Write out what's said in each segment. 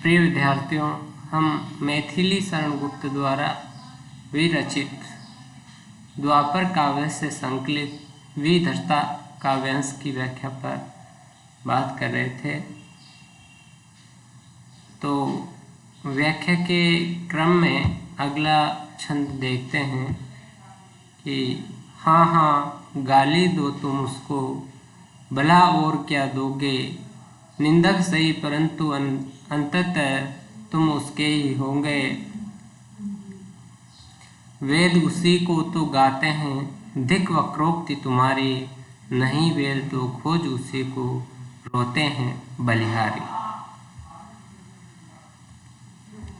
प्रिय विद्यार्थियों, हम मैथिली शरण गुप्त द्वारा विरचित द्वापर काव्य से संकलित विधर्ता काव्यांश की व्याख्या पर बात कर रहे थे। तो व्याख्या के क्रम में अगला छंद देखते हैं कि हाँ हाँ गाली दो तुम उसको, भला और क्या दोगे, निंदक सही परंतु अंततः तुम उसके ही होंगे। वेद उसी को तो गाते हैं, धिक वक्रोक्ति तुम्हारी, नहीं वेद तो खोज उसी को, रोते हैं बलिहारी।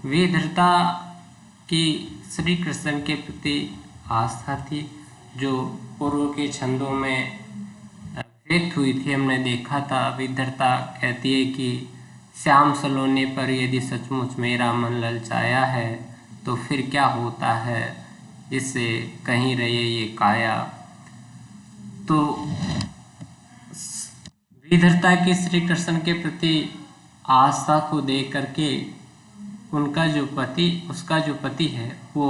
विधर्ता की श्री कृष्ण के प्रति आस्था थी, जो पूर्व के छंदों में व्यक्त हुई थी। हमने देखा था विधर्ता कहती है कि श्याम सलोने पर यदि सचमुच मेरा मन ललचाया है तो फिर क्या होता है, इससे कहीं रहे ये काया। तो विधर्ता की श्री कृष्ण के प्रति आस्था को देख करके उसका जो पति है वो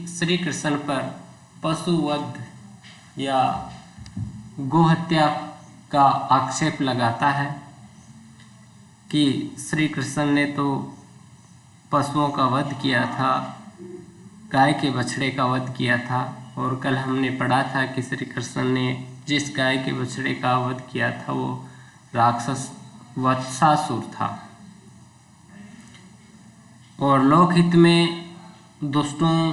श्री कृष्ण पर पशुवध या गोहत्या का आक्षेप लगाता है कि श्री कृष्ण ने तो पशुओं का वध किया था, गाय के बछड़े का वध किया था। और कल हमने पढ़ा था कि श्री कृष्ण ने जिस गाय के बछड़े का वध किया था वो राक्षस वत्सासुर था। और लोकहित में दुष्टों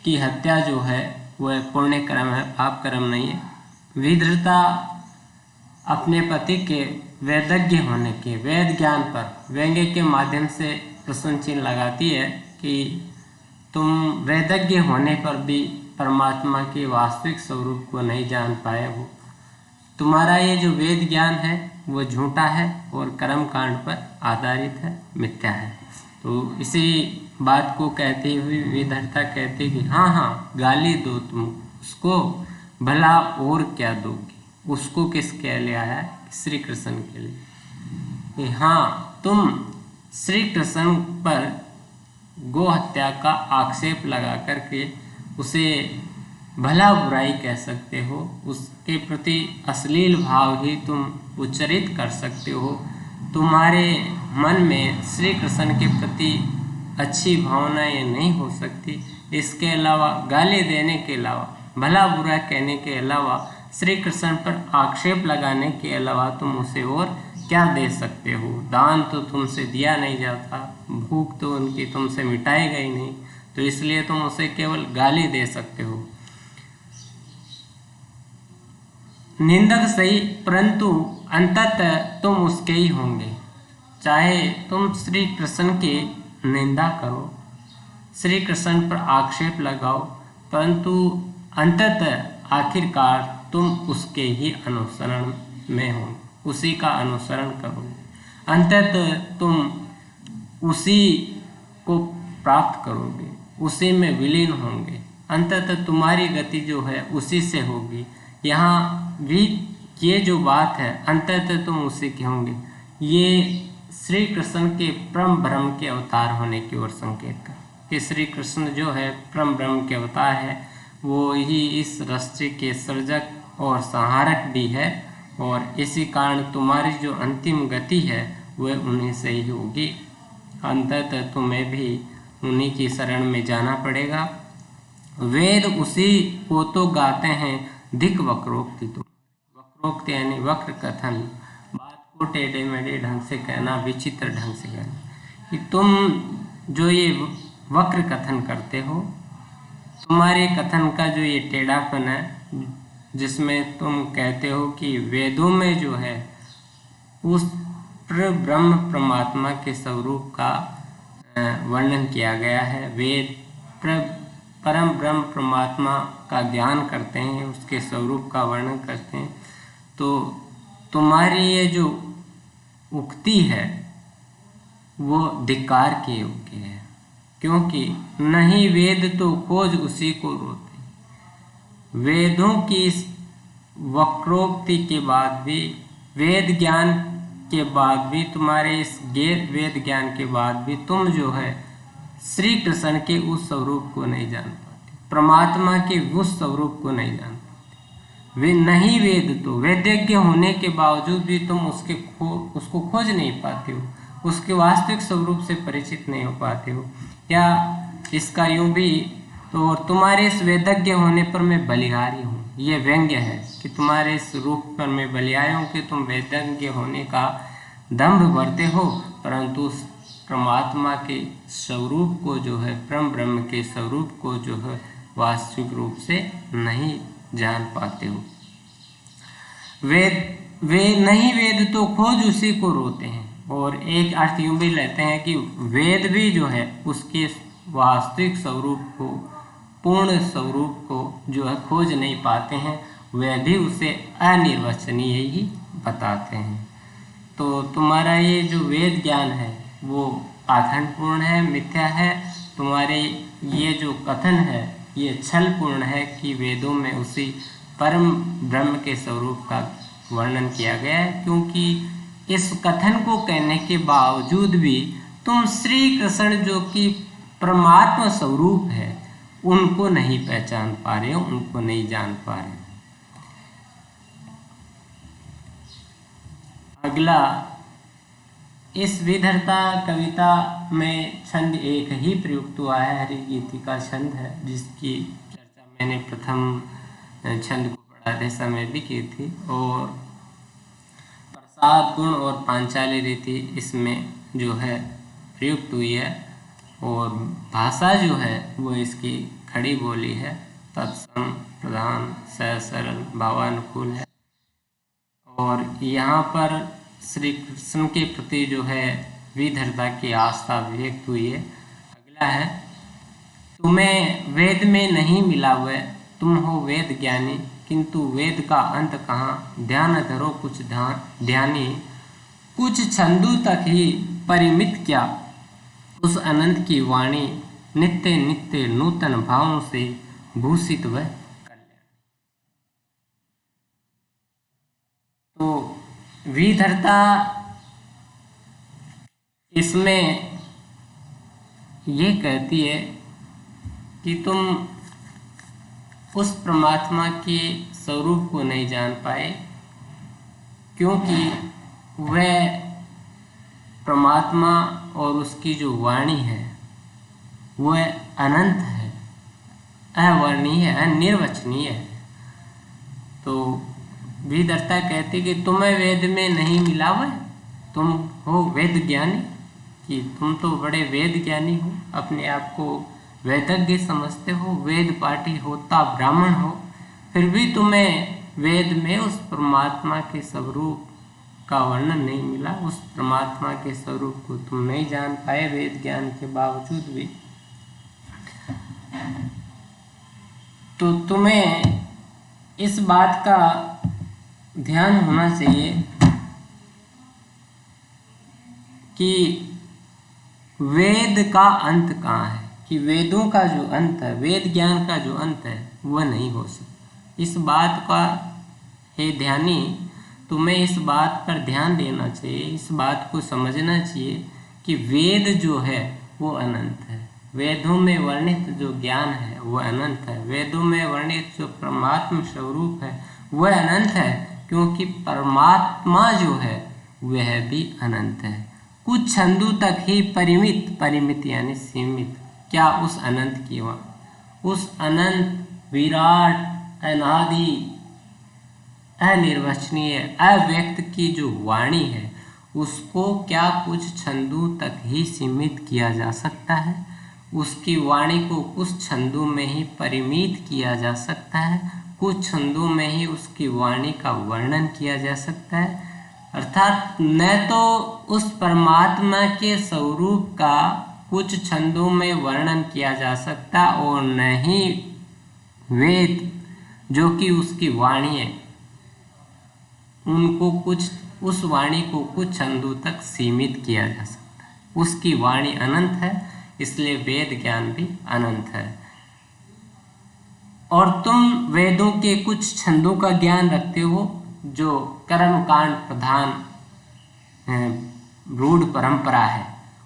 की हत्या जो है वह पुण्य कर्म है, पाप कर्म नहीं है। विधर्ता अपने पति के वेदज्ञ होने के, वेद ज्ञान पर व्यंग्य के माध्यम से प्रश्न चिन्ह लगाती है कि तुम वेदज्ञ होने पर भी परमात्मा के वास्तविक स्वरूप को नहीं जान पाए हो। तुम्हारा ये जो वेद ज्ञान है वो झूठा है और कर्म कांड पर आधारित है, मिथ्या है। तो इसी बात को कहते हुए विधर्ता कहते कि हाँ हाँ गाली दो तुम उसको, भला और क्या दोगे। उसको किसके लिए आया है? श्री कृष्ण के लिए कि हाँ तुम श्री कृष्ण पर गो हत्या का आक्षेप लगा करके उसे भला बुराई कह सकते हो, उसके प्रति अश्लील भाव ही तुम उच्चरित कर सकते हो। तुम्हारे मन में श्री कृष्ण के प्रति अच्छी भावना ये नहीं हो सकती। इसके अलावा गाली देने के अलावा, भला बुरा कहने के अलावा, श्री कृष्ण पर आक्षेप लगाने के अलावा तुम उसे और क्या दे सकते हो। दान तो तुमसे दिया नहीं जाता, भूख तो उनकी तुमसे मिटाई गई नहीं, तो इसलिए तुम उसे केवल गाली दे सकते हो। निंदक सही परंतु अंततः तुम उसके ही होंगे। चाहे तुम श्री कृष्ण की निंदा करो, श्री कृष्ण पर आक्षेप लगाओ, परंतु अंततः आखिरकार तुम उसके ही अनुसरण में हो, उसी का अनुसरण करोगे। अंततः तुम उसी को प्राप्त करोगे, उसी में विलीन होंगे। अंततः तुम्हारी गति जो है उसी से होगी। यहाँ भी ये जो बात है अंततः तुम उसी के होंगे, ये श्री कृष्ण के परम ब्रह्म के अवतार होने की ओर संकेत कर कि श्री कृष्ण जो है परम ब्रह्म के अवतार है, वो ही इस सृष्टि के सृजक और संहारक भी है। और इसी कारण तुम्हारी जो अंतिम गति है वह उन्हीं से ही होगी। अंततः तुम्हें भी उन्हीं की शरण में जाना पड़ेगा। वेद उसी को तो गाते हैं, धिक वक्रोक्ति तुम। वक्रोक्ति यानी वक्र कथन, बात को टेढ़े मेढ़े ढंग से कहना, विचित्र ढंग से कहना, कि तुम जो ये वक्र कथन करते हो, तुम्हारे कथन का जो ये टेढ़ापन है, जिसमें तुम कहते हो कि वेदों में जो है उस ब्रह्म परमात्मा के स्वरूप का वर्णन किया गया है। वेद परम ब्रह्म परमात्मा का ज्ञान करते हैं, उसके स्वरूप का वर्णन करते हैं। तो तुम्हारी ये जो उक्ति है वो धिक्कार के योग्य है, क्योंकि नहीं वेद तो खोज उसी को रोते। वेदों की इस वक्रोक्ति के बाद भी वेद ज्ञान के बाद भी, तुम्हारे इस वेद ज्ञान के बाद भी तुम जो है श्री कृष्ण के उस स्वरूप को नहीं जान पाते, परमात्मा के उस स्वरूप को नहीं जान पाते। वे नहीं वेद, तो वेदज्ञ होने के बावजूद भी तुम उसको खोज नहीं पाते हो, उसके वास्तविक स्वरूप से परिचित नहीं हो पाते हो। या इसका यूं भी, तो तुम्हारे इस वेदज्ञ होने पर मैं बलिहारी हूँ, ये व्यंग्य है कि तुम्हारे इस रूप पर मैं बलिहारी हूँ कि तुम वेदज्ञ होने का दंभ भरते हो, परंतु उस परमात्मा के स्वरूप को जो है, परम ब्रह्म के स्वरूप को जो है वास्तविक रूप से नहीं जान पाते हो। वे नहीं वेद तो खोज उसी को रोते हैं। और एक अर्थ यूं भी लेते हैं कि वेद भी जो है उसके वास्तविक स्वरूप को, पूर्ण स्वरूप को जो है खोज नहीं पाते हैं, वे भी उसे अनिर्वचनीय ही बताते हैं। तो तुम्हारा ये जो वेद ज्ञान है वो पाखंडपूर्ण है, मिथ्या है। तुम्हारे ये जो कथन है ये छलपूर्ण है कि वेदों में उसी परम ब्रह्म के स्वरूप का वर्णन किया गया है, क्योंकि इस कथन को कहने के बावजूद भी तुम श्री कृष्ण जो कि परमात्मा स्वरूप है उनको नहीं पहचान पा रहे हो, उनको नहीं जान पा रहे हो। अगला, इस विधर्ता कविता में छंद एक ही प्रयुक्त हुआ है, हरिगीति का छंद है, जिसकी चर्चा मैंने प्रथम छंद को पढ़ाते समय भी की थी। और प्रसाद गुण और पांचाली रीति इसमें जो है प्रयुक्त हुई है, और भाषा जो है वो इसकी खड़ी बोली है, तत्सम प्रधान सहज सरल भावानुकूल है। और यहाँ पर श्री कृष्ण के प्रति जो है विधर्ता की आस्था व्यक्त हुई है। अगला है, तुम्हें वेद में नहीं मिला हुआ, तुम हो वेद ज्ञानी, किंतु वेद का अंत कहाँ, ध्यान धरो कुछ ध्यानी, कुछ छंदों तक ही परिमित क्या, उस अनंत की वाणी, नित्य नित्य नूतन भावों से भूषित वह कल्याण। तो विधर्ता इसमें ये कहती है कि तुम उस परमात्मा के स्वरूप को नहीं जान पाए, क्योंकि वह परमात्मा और उसकी जो वाणी है वह अनंत है, अवर्णीय है, अनिर्वचनीय है। तो विधर्ता कहती कि तुम्हें वेद में नहीं मिला हुआ, तुम हो वेद ज्ञानी, कि तुम तो बड़े वेद ज्ञानी हो, अपने आप को वेदज्ञ समझते हो, वेद पाठी होता ब्राह्मण हो, फिर भी तुम्हें वेद में उस परमात्मा के स्वरूप का वर्णन नहीं मिला, उस परमात्मा के स्वरूप को तुम नहीं जान पाए वेद ज्ञान के बावजूद भी। तो तुम्हें इस बात का ध्यान होना चाहिए कि वेद का अंत कहाँ है, कि वेदों का जो अंत है, वेद ज्ञान का जो अंत है वह नहीं हो सकता। इस बात का हे ध्यानी, तुम्हें इस बात पर ध्यान देना चाहिए, इस बात को समझना चाहिए कि वेद जो है वो अनंत है, वेदों में वर्णित जो ज्ञान है वह अनंत है, वेदों में वर्णित जो परमात्मा स्वरूप है वह अनंत है, क्योंकि परमात्मा जो है वह भी अनंत है। कुछ छंदों तक ही परिमित, परिमित यानी सीमित, क्या उस अनंत की उस अनंत विराट अनादि अनिर्वचनीय अव्यक्त की जो वाणी है उसको क्या कुछ छंदों तक ही सीमित किया जा सकता है, उसकी वाणी को कुछ छंदों में ही परिमित किया जा सकता है, कुछ छंदों में ही उसकी वाणी का वर्णन किया जा सकता है। अर्थात न तो उस परमात्मा के स्वरूप का कुछ छंदों में वर्णन किया जा सकता, और न ही वेद जो कि उसकी वाणी है उनको कुछ, उस वाणी को कुछ छंदों तक सीमित किया जा सकता है। उसकी वाणी अनंत है, इसलिए वेद ज्ञान भी अनंत है। और तुम वेदों के कुछ छंदों का ज्ञान रखते हो जो कर्म कांड प्रधान रूढ़ परंपरा है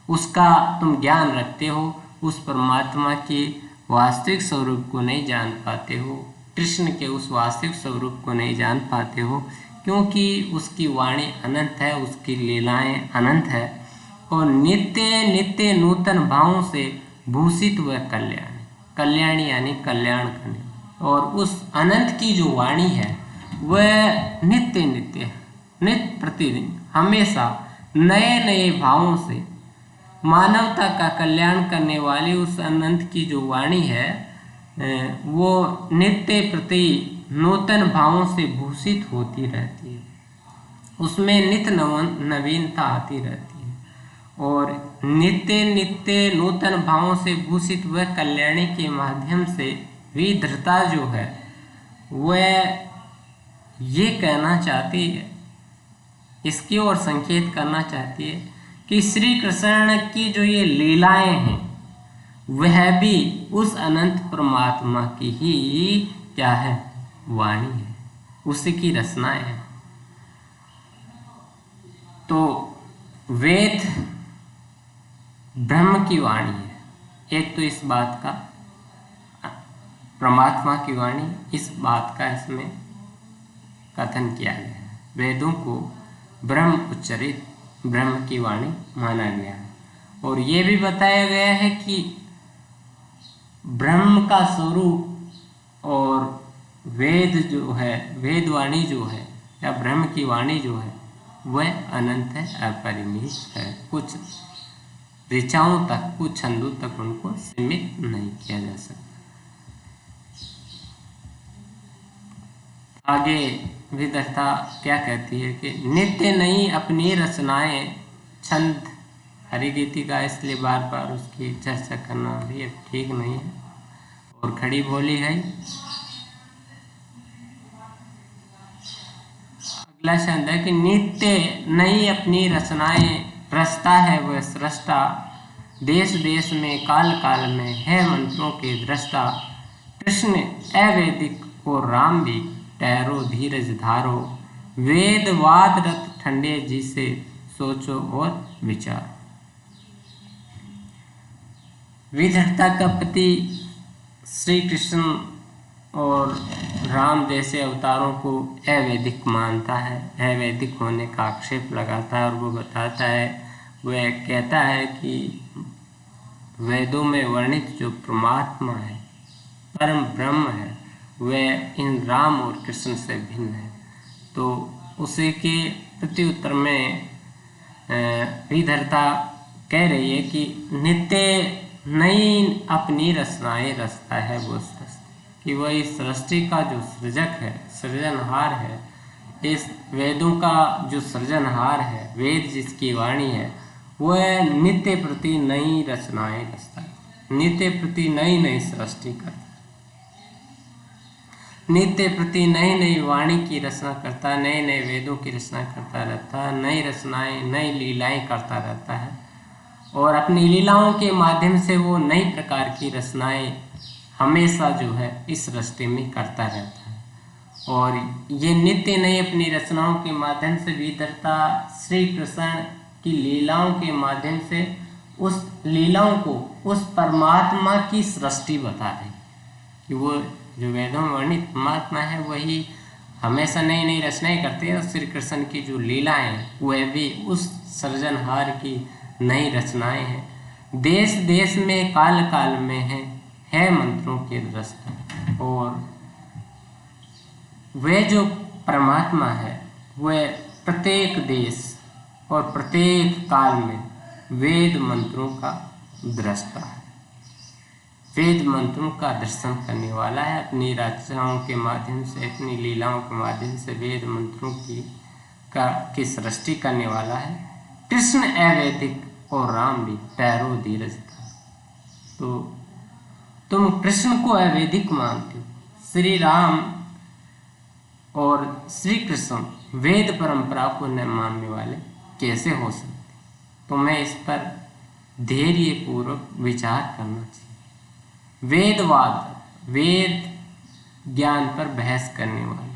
उसका तुम ज्ञान रखते हो, उस परमात्मा के वास्तविक स्वरूप को नहीं जान पाते हो, कृष्ण के उस वास्तविक स्वरूप को नहीं जान पाते हो, क्योंकि उसकी वाणी अनंत है, उसकी लीलाएं अनंत है और नित्य नित्य नूतन भावों से भूषित व कल्याणी यानी कल्याण करने, और उस अनंत की जो वाणी है वह नित्य नित्य नित्य प्रतिदिन हमेशा नए नए भावों से मानवता का कल्याण करने वाली उस अनंत की जो वाणी है वो नित्य प्रति नूतन भावों से भूषित होती रहती है, उसमें नित्य नवीनता आती रहती है और नित्य नित्य नूतन भावों से भूषित वह कल्याणी के माध्यम से विधृता जो है वह ये कहना चाहती है, इसकी ओर संकेत करना चाहती है कि श्री कृष्ण की जो ये लीलाएं हैं वह भी उस अनंत परमात्मा की ही क्या है, वाणी है, उसी की रचनाएं हैं। तो वेद ब्रह्म की वाणी है, एक तो इस बात का परमात्मा की वाणी, इस बात का इसमें कथन किया गया है। वेदों को ब्रह्म उच्चरित ब्रह्म की वाणी माना गया है और ये भी बताया गया है कि ब्रह्म का स्वरूप और वेद जो है, वेद वाणी जो है या ब्रह्म की वाणी जो है वह अनंत है, अपरिमित है, कुछ ऋचाओं तक, कुछ छंदों तक उनको सीमित नहीं किया जा सकता। आगे विधर्ता क्या कहती है कि नित्य नई अपनी रचनाएं छंद हरिगीतिका, इसलिए बार बार उसकी चर्चा करना भी अब ठीक नहीं है और खड़ी बोली है। अगला छंद है कि नित्य नई अपनी रचनाएं रचता है वह सृष्टा, देश देश में काल काल में है मंत्रों के दृष्टा, कृष्ण अवैदिक और राम भी ठहरो धीरज धारो, वेद वाद रत ठंडे जी से सोचो और विचार। विधर्ता का पति श्री कृष्ण और राम जैसे अवतारों को अवैदिक मानता है, अवैदिक होने का आक्षेप लगाता है और वो बताता है, वह कहता है कि वेदों में वर्णित जो परमात्मा है, परम ब्रह्म है, वह इन राम और कृष्ण से भिन्न है। तो उसी के प्रत्युत्तर में विधर्ता कह रही है कि नित्य नई अपनी रचनाएं रचता है वो सृष्टि, कि वह इस सृष्टि का जो सृजक है, सृजनहार है, इस वेदों का जो सृजनहार है, वेद जिसकी वाणी है, वह नित्य प्रति नई रचनाएं रचता है, नित्य प्रति नई नई सृष्टि करता है, नित्य प्रति नई नई वाणी की रचना करता है, नए नए वेदों की रचना करता रहता है, नई रचनाएं नई लीलाएं करता रहता है और अपनी लीलाओं के माध्यम से वो नई प्रकार की रचनाएं हमेशा जो है इस सृष्टि में करता रहता है। और ये नित्य नई अपनी रचनाओं के माध्यम से विधर्ता श्री कृष्ण की लीलाओं के माध्यम से उस लीलाओं को उस परमात्मा की सृष्टि बता रहे कि वो जो वेदों में वर्णित परमात्मा है वही हमेशा नई नई रचनाएं करते हैं और श्री कृष्ण की जो लीलाएं हैं वह भी उस सृजनहार की नई रचनाएं हैं। देश देश में काल काल में है मंत्रों के दृष्टा, और वह जो परमात्मा है वह प्रत्येक देश और प्रत्येक काल में वेद मंत्रों का दृष्टा है, वेद मंत्रों का दर्शन करने वाला है, अपनी रचनाओं के माध्यम से, अपनी लीलाओं के माध्यम से वेद मंत्रों की सृष्टि करने वाला है। कृष्ण अवैदिक और राम भी ठहरो धीरज था। तो तुम कृष्ण को अवैदिक मानते हो, श्री राम और श्री कृष्ण वेद परंपरा को न मानने वाले कैसे हो सकते? तुम्हें इस पर धैर्य पूर्वक विचार करना चाहिए। वेदवाद, वेद ज्ञान पर बहस करने वाले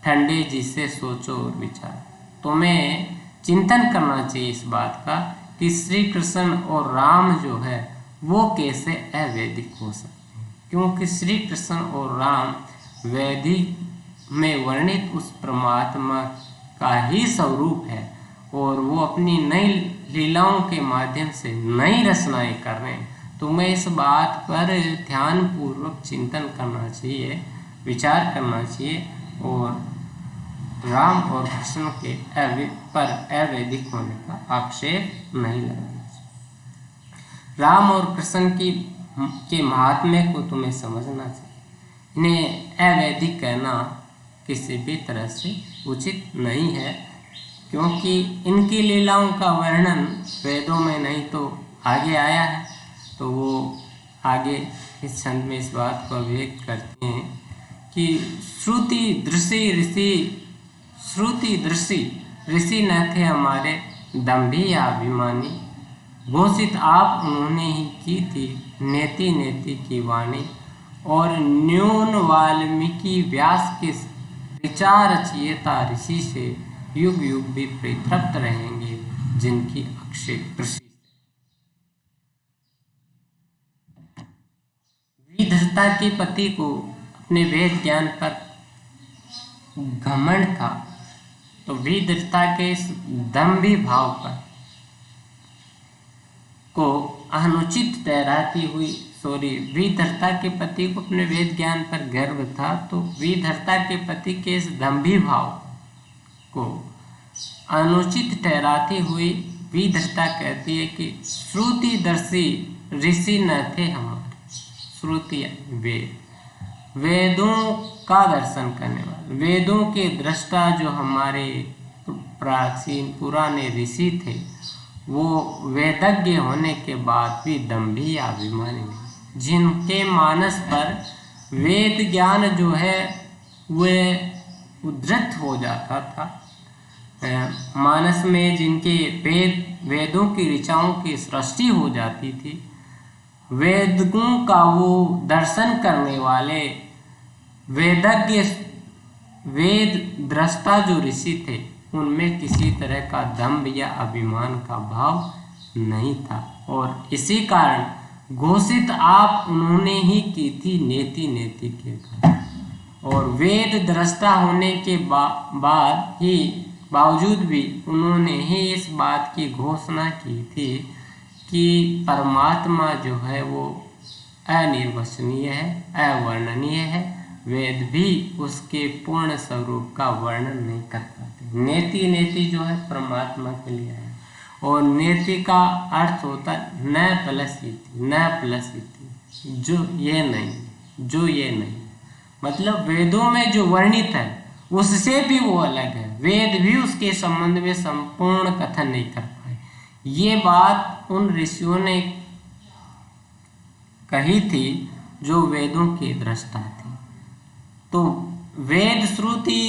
ठंडे जी से सोचो और विचार। तुम्हें चिंतन करना चाहिए इस बात का कि श्री कृष्ण और राम जो है वो कैसे अवैधिक हो सकते हैं, क्योंकि श्री कृष्ण और राम वैदिक में वर्णित उस परमात्मा का ही स्वरूप है और वो अपनी नई लीलाओं के माध्यम से नई रचनाएं कर रहे हैं। तो मैं इस बात पर ध्यान पूर्वक चिंतन करना चाहिए, विचार करना चाहिए और राम और कृष्ण के पर अवैधिक होने का आक्षेप नहीं लगाना चाहिए। राम और कृष्ण के महात्म्य को तुम्हें समझना चाहिए। इन्हें अवैधिक कहना किसी भी तरह से उचित नहीं है, क्योंकि इनकी लीलाओं का वर्णन वेदों में नहीं तो आगे आया है। तो वो आगे इस छंद में इस बात को अभिव्यक्त करते हैं कि श्रुति दृषि ऋषि न थे हमारे दम्भी या अभिमानी, घोषित आप उन्होंने ही की थी नेति नेति की वाणी, और न्यून वाल्मीकि व्यास के विचार रचयिता ऋषि से युग युग भी परितृप्त रहेंगे जिनकी अक्षय कृषि। विधर्ता के पति को अपने वेद ज्ञान पर घमंड था, तो विधर्ता के इस दम्भी भाव पर को अनुचित ठहराती हुई विधर्ता के पति को अपने वेद ज्ञान पर गर्व था, तो विधर्ता के पति के इस दम्भी भाव को अनुचित ठहराती हुई विधर्ता कहती है कि श्रुतिदर्शी ऋषि न थे हमारे। श्रुति वेदों का दर्शन करने वाले, वेदों के दृष्टा जो हमारे प्राचीन पुराने ऋषि थे, वो वेदज्ञ होने के बाद भी दम्भी या अभिमानी नहीं, जिनके मानस पर वेद ज्ञान जो है वह उद्धृत हो जाता था, मानस में जिनके वेदों की ऋचाओं की सृष्टि हो जाती थी, वेदों का वो दर्शन करने वाले वेदज्ञ वेद दृष्टा जो ऋषि थे, उनमें किसी तरह का दम्भ या अभिमान का भाव नहीं था, और इसी कारण घोषित आप उन्होंने ही की थी नेति नेति के कारण। और वेद दृष्टा होने के बावजूद भी उन्होंने ही इस बात की घोषणा की थी कि परमात्मा जो है वो अनिर्वचनीय है, अवर्णनीय है। वेद भी उसके पूर्ण स्वरूप का वर्णन नहीं कर पाते। नेति नेति जो है परमात्मा के लिए है, और नेति का अर्थ होता है न प्लस इति, न प्लस इति, जो ये नहीं, मतलब वेदों में जो वर्णित है उससे भी वो अलग है। वेद भी उसके संबंध में संपूर्ण कथन नहीं कर पाए। ये बात उन ऋषियों ने कही थी जो वेदों के दृष्टा थे। तो वेद श्रुति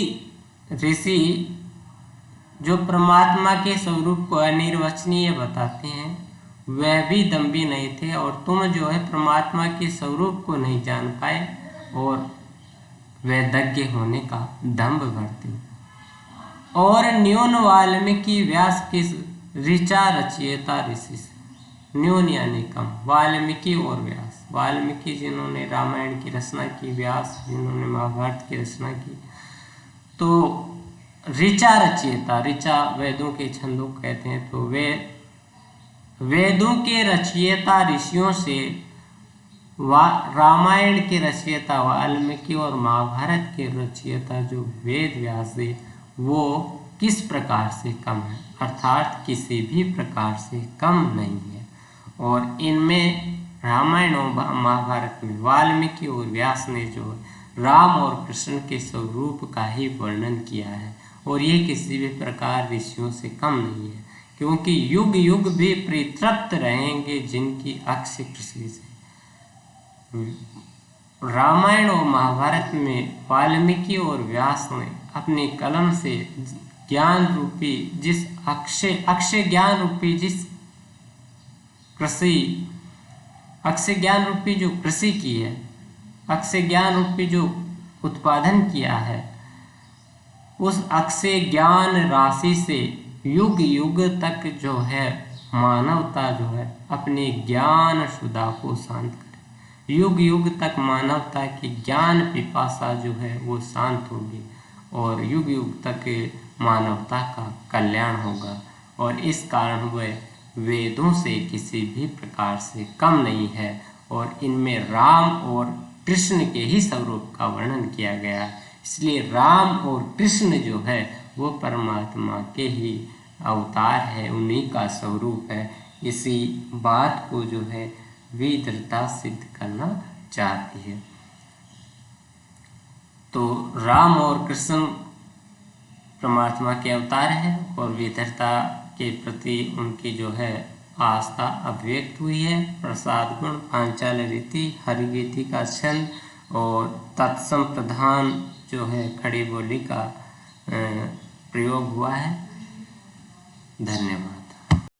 ऋषि जो परमात्मा के स्वरूप को अनिर्वचनीय बताते हैं, वह भी दम्भी नहीं थे, और तुम जो है परमात्मा के स्वरूप को नहीं जान पाए और वेदज्ञ होने का दम्भ करते हो। और न्यून वाल्मीकि व्यास की ऋचा रचयिता ऋषि से, न्यून यानी कम, वाल्मीकि और व्यास, वाल्मीकि जिन्होंने रामायण की रचना की, व्यास जिन्होंने महाभारत की रचना की। तो ऋचा रचयिता, ऋचा वेदों के छंदों कहते हैं, तो वे वेदों के रचयिता ऋषियों से रामायण के रचयिता वाल्मीकि और महाभारत के रचयिता जो वेद व्यास थे, वो किस प्रकार से कम है, अर्थात किसी भी प्रकार से कम नहीं है। और इनमें रामायण और महाभारत में वाल्मीकि और व्यास ने जो राम और कृष्ण के स्वरूप का ही वर्णन किया है, और ये किसी भी प्रकार ऋषियों से कम नहीं है, क्योंकि युग युग भी परितृप्त रहेंगे जिनकी अक्षय कृषि से। रामायण और महाभारत में वाल्मीकि और व्यास ने अपनी कलम से ज्ञान रूपी जिस अक्षय ज्ञान रूपी जिस कृषि, अक्षय ज्ञान रूपी जो कृषि की है, अक्षय ज्ञान रूपी जो उत्पादन किया है, उस अक्षय ज्ञान राशि से युग युग तक जो है मानवता जो है अपने ज्ञान सुधा को शांत करे। युग युग तक मानवता की ज्ञान पिपासा जो है वो शांत होगी और युग युग तक मानवता का कल्याण होगा। और इस कारण वह वेदों से किसी भी प्रकार से कम नहीं है और इनमें राम और कृष्ण के ही स्वरूप का वर्णन किया गया है। इसलिए राम और कृष्ण जो है वो परमात्मा के ही अवतार है, उन्हीं का स्वरूप है। इसी बात को जो है वेदता सिद्ध करना चाहती है। तो राम और कृष्ण परमात्मा के अवतार है और वेदता के प्रति उनकी जो है आस्था अभिव्यक्त हुई है। प्रसाद गुण, पांचाल रीति, हरिगीति का छंद और तत्सम प्रधान जो है खड़ी बोली का प्रयोग हुआ है। धन्यवाद।